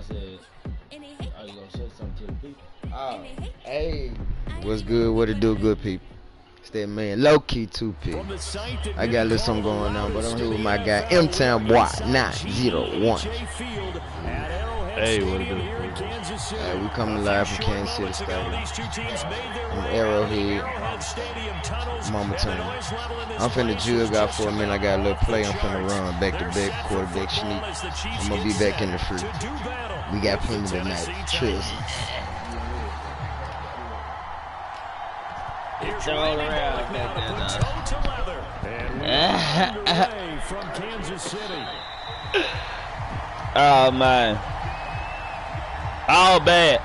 said, "Are you gonna say something to the people?" Oh, Hey, what's good? What it do, good people? It's that man, low key 2P. I got a little something going on, but I'm here with my guy, M Town Boy 901. Hey, what it do? We coming live from Kansas City Stadium. From Arrowhead, Mama Town. I'm finna jug out for a minute. I got a little play. I'm finna run back to back, quarterback sneak. I'm gonna be back in the free. We got plenty tonight. Trust. It's all around back there, from Kansas City. Oh man, all bad.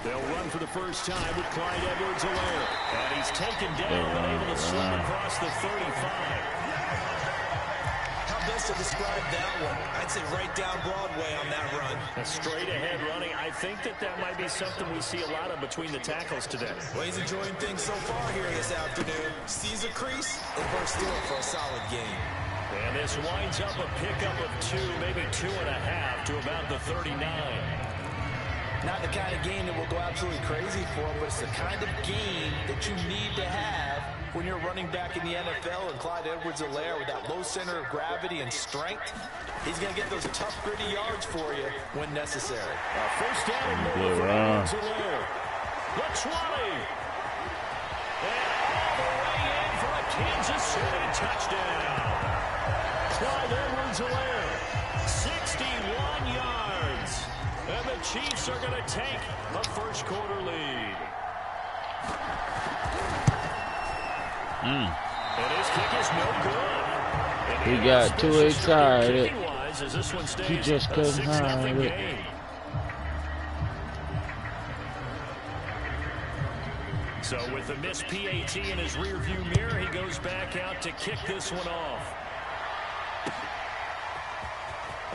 They'll run for the first time with Clyde Edwards-Helaire. And he's taken down and able to slip across the 35. How best to describe that one? I'd say right down Broadway on that run. A straight ahead running. I think that might be something we see a lot of between the tackles today. Well, he's enjoying things so far here this afternoon. Sees a crease and bursts through it for a solid gain. And this winds up a pickup of 2, maybe 2.5 to about the 39. Not the kind of game that will go absolutely crazy for him, but it's the kind of game that you need to have when you're running back in the NFL. And Clyde Edwards-Helaire with that low center of gravity and strength, he's going to get those tough, gritty yards for you when necessary. First down and more for Edwards-Helaire. The 20. And all the way in for a Kansas City touchdown. Clyde Edwards-Helaire, 61 yards. And the Chiefs are going to take a first quarter lead. And his kick is no good. He got too excited. He just couldn't hide it. So with the missed PAT in his rearview mirror, he goes back out to kick this one off.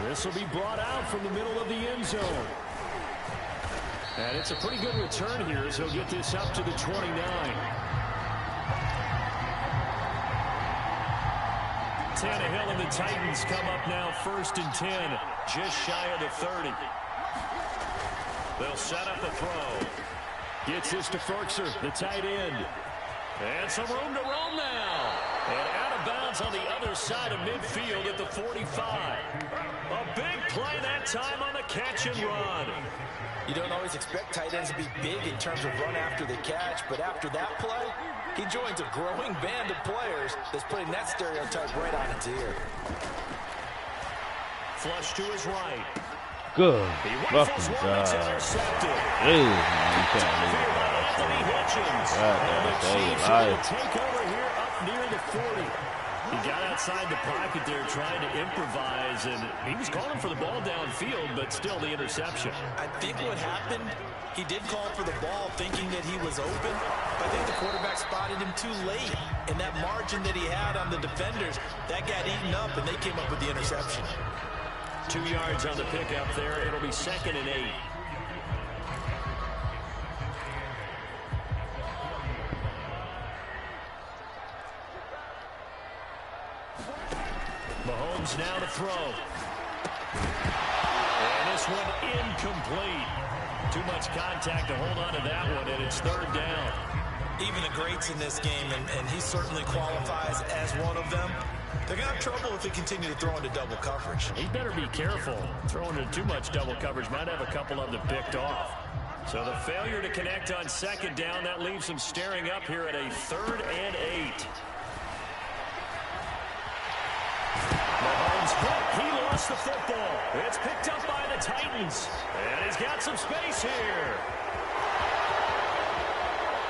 This will be brought out from the middle of the end zone. And it's a pretty good return here as he'll get this up to the 29. Tannehill and the Titans come up now 1st and 10, just shy of the 30. They'll set up a throw. Gets this to Ferkser, the tight end. And some room to roam now. And out of bounds on the other side of midfield at the 45. A big play that time on the catch and run. You don't always expect tight ends to be big in terms of run after the catch, but after that play, he joins a growing band of players that's putting that stereotype right on its ear. Flush to his right. Good fucking God. Hey, man, you can't leave it out. Take over here up near the 40. He got outside the pocket there trying to improvise, and he was calling for the ball downfield, but still the interception. I think what happened, he did call for the ball thinking that he was open, but I think the quarterback spotted him too late. And that margin that he had on the defenders, that got eaten up, and they came up with the interception. 2 yards on the pickup there. It'll be 2nd and 8. Mahomes now to throw. And this one incomplete. Too much contact to hold on to that one, and it's 3rd down. Even the greats in this game, and he certainly qualifies as one of them, they're going to have trouble if they continue to throw into double coverage. He better be careful. Throwing into too much double coverage might have a couple of them picked off. So the failure to connect on 2nd down, that leaves him staring up here at a 3rd and 8. Mahomes, he lost the football. It's picked up by the Titans. And he's got some space here.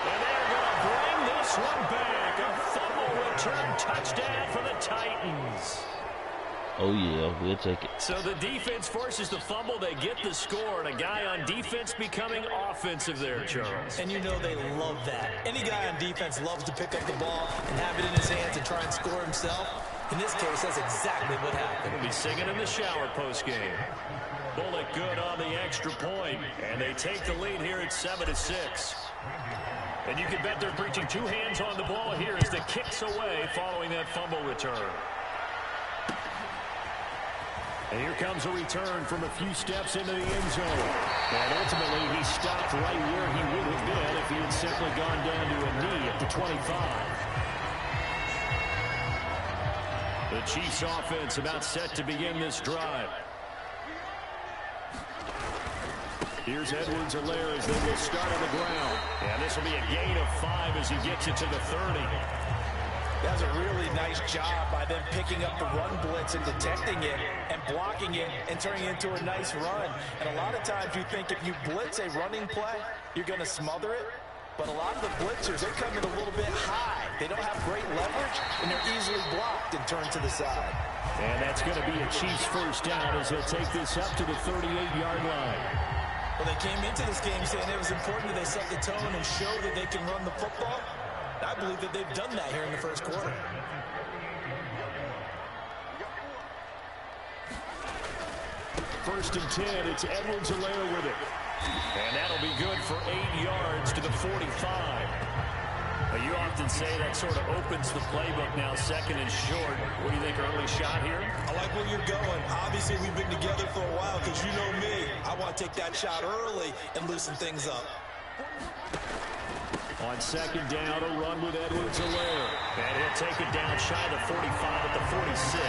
And they're going to bring this one back. A fumble return touchdown for the Titans. Oh, yeah, we'll take it. So the defense forces the fumble. They get the score, and a guy on defense becoming offensive there, Charles. And you know they love that. Any guy on defense loves to pick up the ball and have it in his hands and try and score himself. In this case, that's exactly what happened. He'll be singing in the shower postgame. Bullock good on the extra point, and they take the lead here at 7-6. And you can bet they're preaching two hands on the ball here as the kicks away following that fumble return. And here comes a return from a few steps into the end zone. And ultimately, he stopped right where he would have been if he had simply gone down to a knee at the 25. The Chiefs offense about set to begin this drive. Here's Edwards-Helaire as they will start on the ground. And this will be a gain of 5 as he gets it to the 30. That's a really nice job by them picking up the run blitz and detecting it and blocking it and turning it into a nice run. And a lot of times you think if you blitz a running play, you're going to smother it. But a lot of the blitzers, they come in a little bit high. They don't have great leverage, and they're easily blocked and turned to the side. And that's going to be a Chiefs first down as he'll take this up to the 38-yard line. Well, they came into this game saying it was important that they set the tone and show that they can run the football. I believe that they've done that here in the first quarter. First and 10, it's Edwards-Helaire with it. And that'll be good for 8 yards to the 45. Now, you often say that sort of opens the playbook now, second and short. What do you think, early shot here? I like where you're going. Obviously, we've been together for a while because you know me. I want to take that shot early and loosen things up. On second down, a run with Edwards-Helaire. And he'll take it down shy of the 45 at the 46.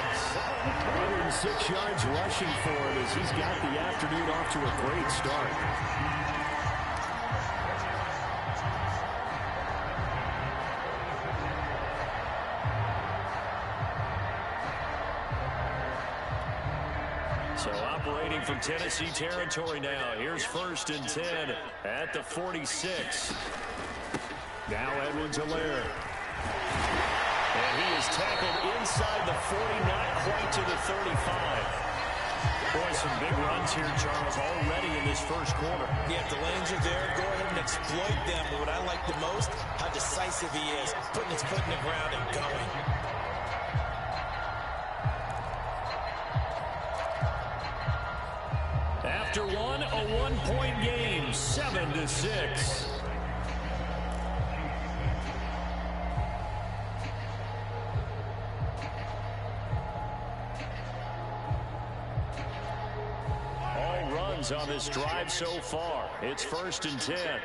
106 yards rushing for him as he's got the afternoon off to a great start. So operating from Tennessee territory now. Here's first and 10 at the 46. Now Edwards-Helaire. And he is tackled inside the 40, not quite to the 35. Boy, some big runs here, Charles, already in this first quarter. Yeah, if the lanes are there, go ahead and exploit them. But what I like the most, how decisive he is, putting his foot in the ground and going. After one, a one-point game, 7-6. On this drive so far. It's first and 10.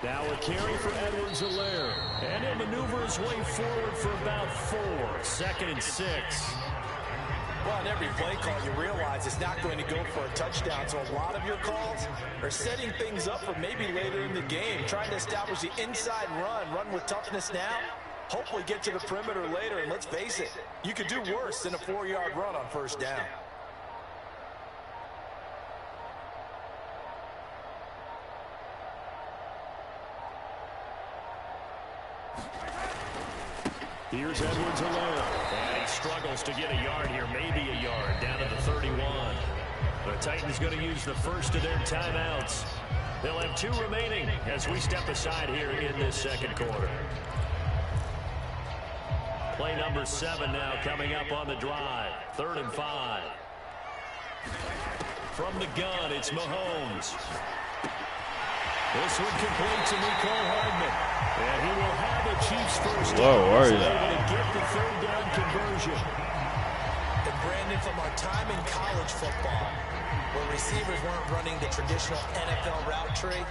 Now a carry for Edwards-Helaire. And he'll maneuver his way forward for about 4. Second and 6. Well, on every play call, you realize it's not going to go for a touchdown. So a lot of your calls are setting things up for maybe later in the game, trying to establish the inside run with toughness now. Hopefully get to the perimeter later. And let's face it, you could do worse than a 4-yard run on first down. Here's Edwards-Helaire. And he struggles to get a yard here, maybe a yard, down to the 31. The Titans going to use the first of their timeouts. They'll have 2 remaining as we step aside here in this second quarter. Play number 7 now coming up on the drive. 3rd and 5. From the gun, it's Mahomes. This one complete to Mecole Hardman. And he will have a Chiefs first down. Whoa, are you? Able to get the 3rd down conversion. And Brandon, from our time in college football, where receivers weren't running the traditional NFL route tree,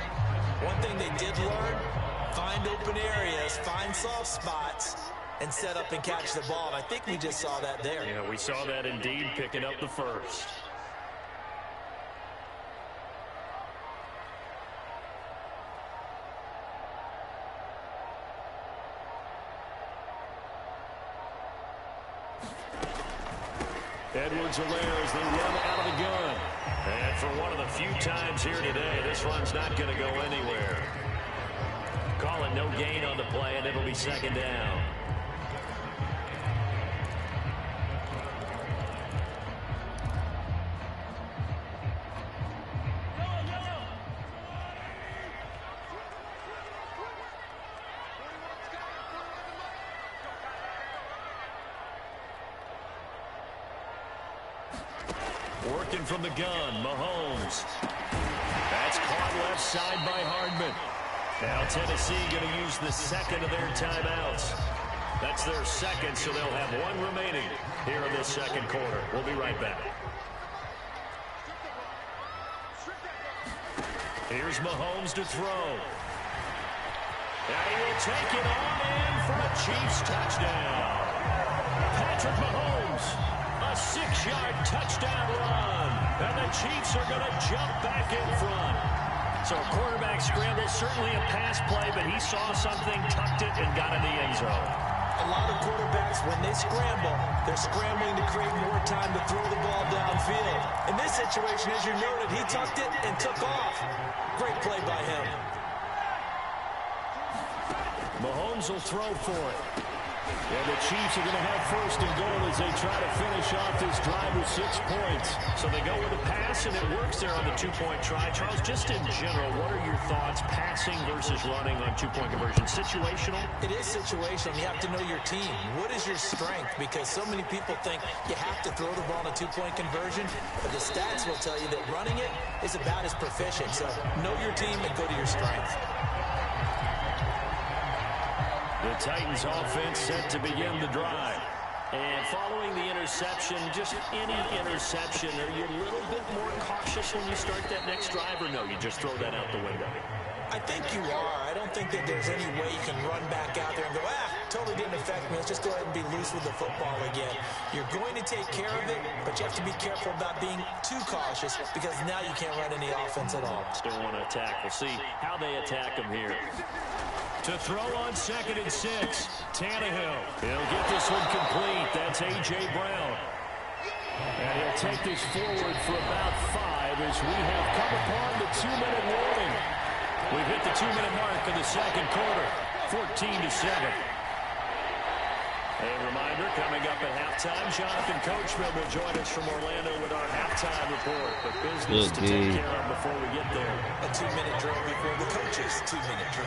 one thing they did learn, find open areas, find soft spots, and set up and catch the ball. And I think we just saw that there. Yeah, we saw that indeed, picking up the first. Edwards-Helaire as they run out of the gun. And for one of the few times here today, this run's not going to go anywhere. Call it no gain on the play, and it'll be second down. Working from the gun, Mahomes. That's caught left side by Hardman. Now Tennessee going to use the second of their timeouts. That's their second, so they'll have one remaining here in this second quarter. We'll be right back. Here's Mahomes to throw. And he will take it on in for a Chiefs touchdown. Patrick Mahomes, a 6-yard touchdown run. And the Chiefs are going to jump back in front. So a quarterback scramble, certainly a pass play, but he saw something, tucked it, and got in the end zone. A lot of quarterbacks, when they scramble, they're scrambling to create more time to throw the ball downfield. In this situation, as you noted, he tucked it and took off. Great play by him. Mahomes will throw for it. And the Chiefs are going to have first and goal as they try to finish off this drive with 6 points. So they go with a pass, and it works there on the two-point try. Charles, just in general, what are your thoughts passing versus running on two-point conversion? Situational? It is situational. You have to know your team. What is your strength? Because so many people think you have to throw the ball in a two-point conversion, but the stats will tell you that running it is about as proficient. So know your team and go to your strength. The Titans offense set to begin the drive. And following the interception, just any interception, are you a little bit more cautious when you start that next drive, or no, you just throw that out the window? I think you are. I don't think that there's any way you can run back out there and go, totally didn't affect me. Let's just go ahead and be loose with the football again. You're going to take care of it, but you have to be careful about being too cautious because now you can't run any offense at all. Still want to attack. We'll see how they attack them here. To throw on 2nd and 6, Tannehill. He'll get this one complete. That's A.J. Brown. And he'll take this forward for about 5 as we have come upon the 2-minute warning. We've hit the 2-minute mark of the second quarter, 14-7. A reminder, coming up at halftime, Jonathan Coachman will join us from Orlando with our halftime report. But business to take care of before we get there. A 2-minute drill before the coach's 2-minute drill.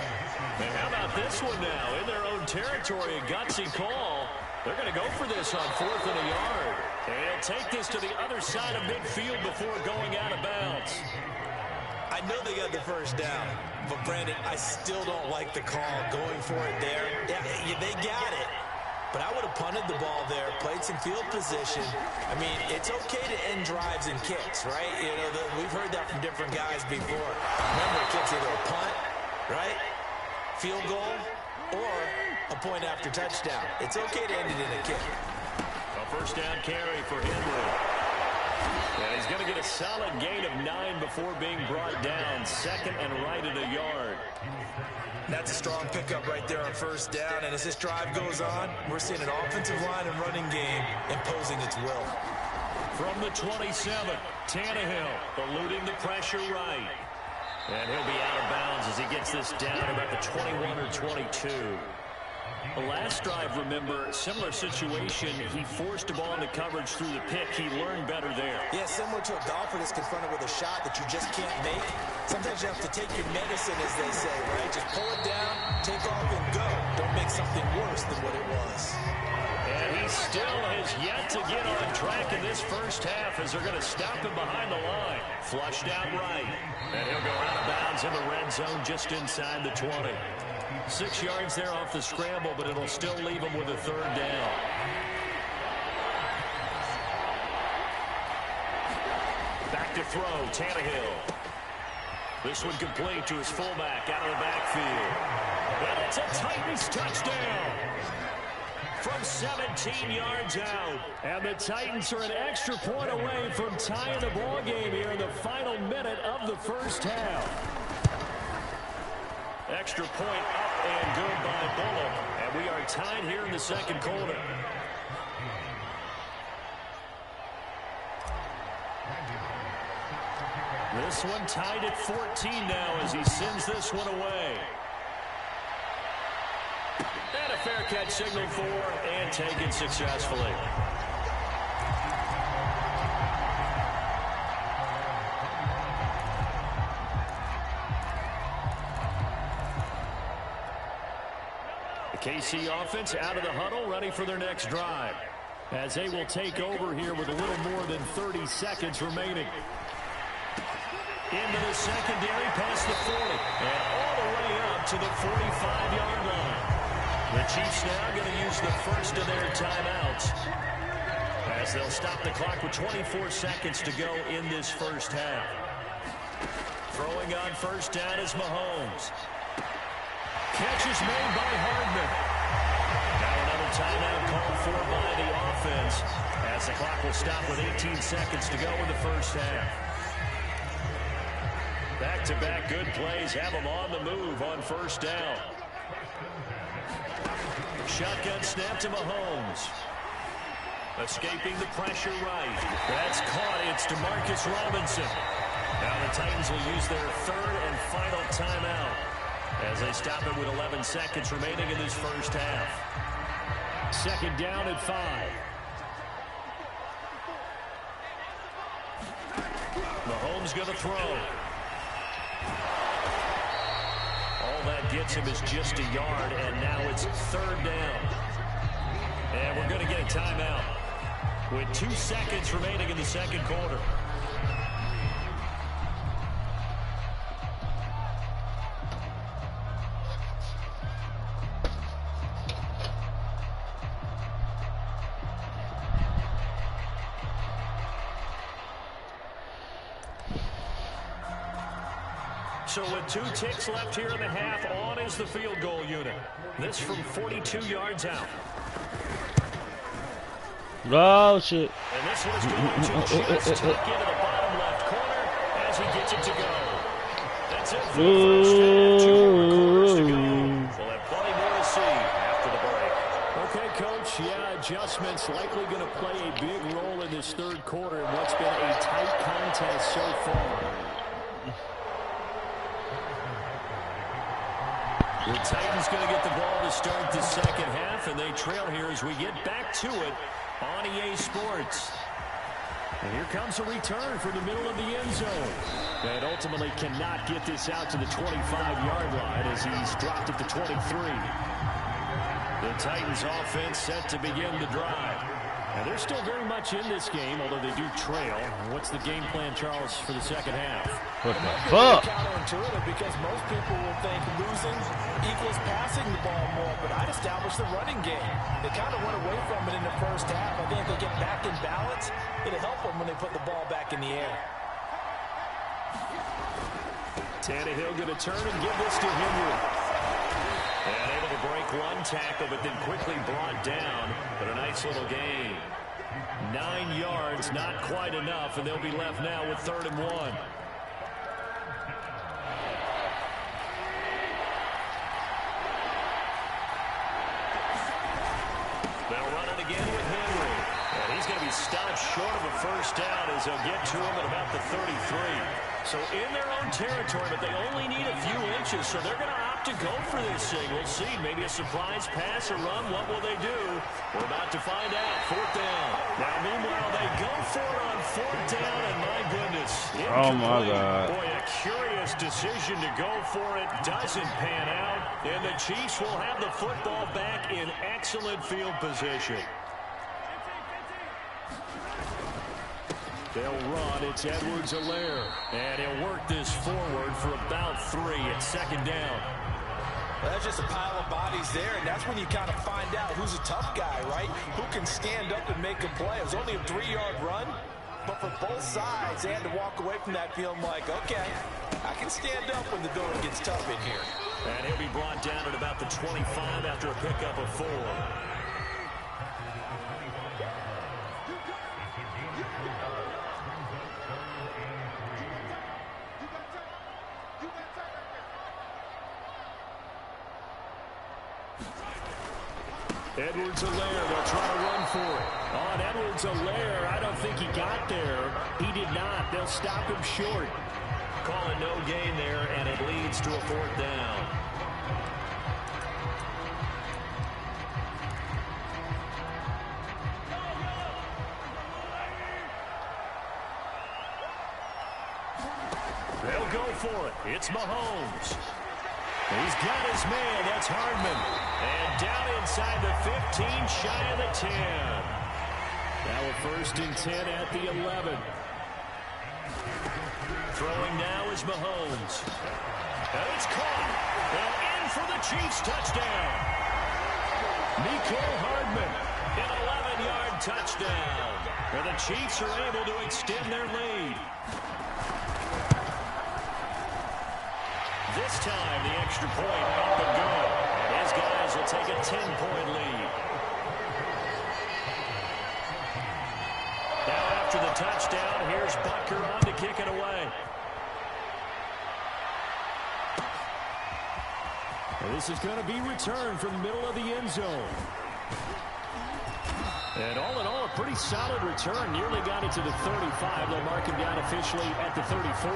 And how about this one now? In their own territory, a gutsy call. They're going to go for this on 4th and a yard. And take this to the other side of midfield before going out of bounds. I know they got the first down, but Brandon, I still don't like the call going for it there. Yeah, they got it. But I would have punted the ball there, played some field position. I mean, it's okay to end drives and kicks, right? You know, we've heard that from different guys before. Remember, kicks either a punt, right? Field goal, or a point after touchdown. It's okay to end it in a kick. A first down carry for Henry. And he's going to get a solid gain of 9 before being brought down. 2nd and right at a yard. That's a strong pickup right there on first down. And as this drive goes on, we're seeing an offensive line and running game imposing its will. From the 27, Tannehill eluding the pressure right. And he'll be out of bounds as he gets this down about the 21 or 22. The last drive, remember, similar situation. He forced the ball into coverage through the pick. He learned better there. Yeah, similar to a golfer that's confronted with a shot that you just can't make. Sometimes you have to take your medicine, as they say, right? Just pull it down, take off, and go. Don't make something worse than what it was. And he still has yet to get on track in this first half as they're going to stop him behind the line. Flushed out right. And he'll go out of bounds in the red zone just inside the 20. 6 yards there off the scramble, but it'll still leave him with a 3rd down. Back to throw, Tannehill. This one complete to his fullback out of the backfield. And it's a Titans touchdown from 17 yards out. And the Titans are an extra point away from tying the ball game here in the final minute of the first half. Extra point up and good by Bullock. And we are tied here in the second quarter. This one tied at 14 now as he sends this one away. And a fair catch signal for and taken successfully. The KC offense out of the huddle, ready for their next drive. as they will take over here with a little more than 30 seconds remaining. Into the secondary, past the 40, and all the way up to the 45-yard line. The Chiefs now going to use the first of their timeouts, as they'll stop the clock with 24 seconds to go in this first half. Throwing on first down is Mahomes. Catch is made by Hardman. Now another timeout called for by the offense, as the clock will stop with 18 seconds to go in the first half. Back-to-back good plays have them on the move on first down. Shotgun snap to Mahomes. Escaping the pressure right. That's caught. It's DeMarcus Robinson. Now the Titans will use their third and final timeout, as they stop it with 11 seconds remaining in this first half. Second down at 5. Mahomes going to throw. All that gets him is just a yard, and now it's third down. And we're going to get a timeout with 2 seconds remaining in the second quarter. So with 2 ticks left here in the half, on is the field goal unit. This from 42 yards out. Oh, shit. And this one's going to just tuck into the bottom left corner as he gets it to go. That's it for the first down. 2 more quarters to go. We'll have plenty more to see after the break. Okay, Coach, yeah, adjustments likely going to play a big role in this third quarter in what's been a tight contest so far. The Titans going to get the ball to start the second half, and they trail here as we get back to it on EA Sports. And here comes a return from the middle of the end zone. And ultimately cannot get this out to the 25-yard line as he's dropped at the 23. The Titans offense set to begin the drive. And they're still very much in this game, although they do trail. What's the game plan, Charles, for the second half? What the fuck? Counterintuitive, because most people will think losing equals passing the ball more, but I'd establish the running game. They kind of went away from it in the first half. I think if they get back in balance, it'll help them when they put the ball back in the air. Tannehill going to turn and give this to Henry. And able to break one tackle, but then quickly brought down. But a nice little gain. 9 yards, not quite enough, and they'll be left now with 3rd and 1. They'll run it again with Henry. And he's going to be stopped short of a first down as they'll get to him at about the 33. So in their own territory, but they only need a few inches, so they're going to opt to go for this thing. We'll see. Maybe a surprise pass or run. What will they do? We're about to find out. 4th down. Now, meanwhile, they go for it on 4th down, and my goodness. Oh, my God. Boy, a curious decision to go for it. Doesn't pan out, and the Chiefs will have the football back in excellent field position. They'll run. It's Edwards-Helaire. And he'll work this forward for about 3 at 2nd down. Well, that's just a pile of bodies there, and that's when you kind of find out who's a tough guy, right? Who can stand up and make a play. It was only a 3-yard run, but for both sides, they had to walk away from that feeling like, okay, I can stand up when the going gets tough in here. And he'll be brought down at about the 25 after a pickup of 4. Edwards-Helaire, they'll try to run for it. On Edwards-Helaire, I don't think he got there. He did not. They'll stop him short. Calling no gain there, and it leads to a 4th down. They'll go for it. It's Mahomes. He's got his man. That's Hardman. And down inside the 15, shy of the 10. Now a 1st and 10 at the 11. Throwing now is Mahomes. And it's caught. And in for the Chiefs touchdown. Mecole Hardman, an 11-yard touchdown. And the Chiefs are able to extend their lead. This time the extra point up and good. His guys will take a 10-point lead. Now after the touchdown, here's Butker on to kick it away. And this is going to be returned from the middle of the end zone. And all in all, a pretty solid return. Nearly got it to the 35. They'll mark him down officially at the 34.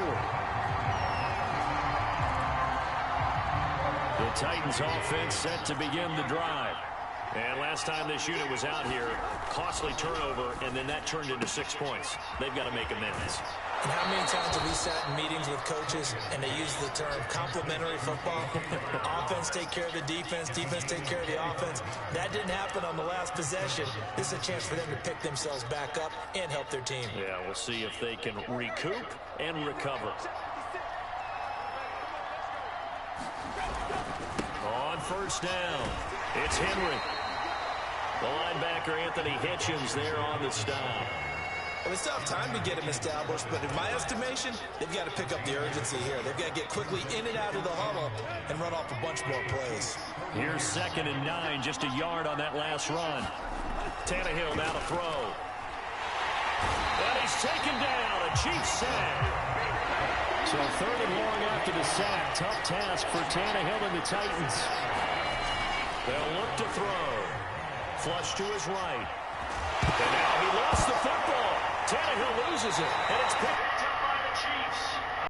The Titans offense set to begin the drive. And last time this unit was out here, costly turnover, and then that turned into 6 points. They've got to make amends. And how many times have we sat in meetings with coaches and they use the term complementary football? Offense take care of the defense, defense take care of the offense. That didn't happen on the last possession. This is a chance for them to pick themselves back up and help their team. Yeah, we'll see if they can recoup and recover. On 1st down, it's Henry. The linebacker, Anthony Hitchens, there on the stop. Well, they still have time to get him established, but in my estimation, they've got to pick up the urgency here. They've got to get quickly in and out of the huddle and run off a bunch more plays. Here's 2nd and 9, just a yard on that last run. Tannehill now to throw. And he's taken down, a Chiefs sack. So 3rd and long after the sack. Tough task for Tannehill and the Titans. They'll look to throw. Flush to his right. And now he lost the football. Tannehill loses it, and it's picked.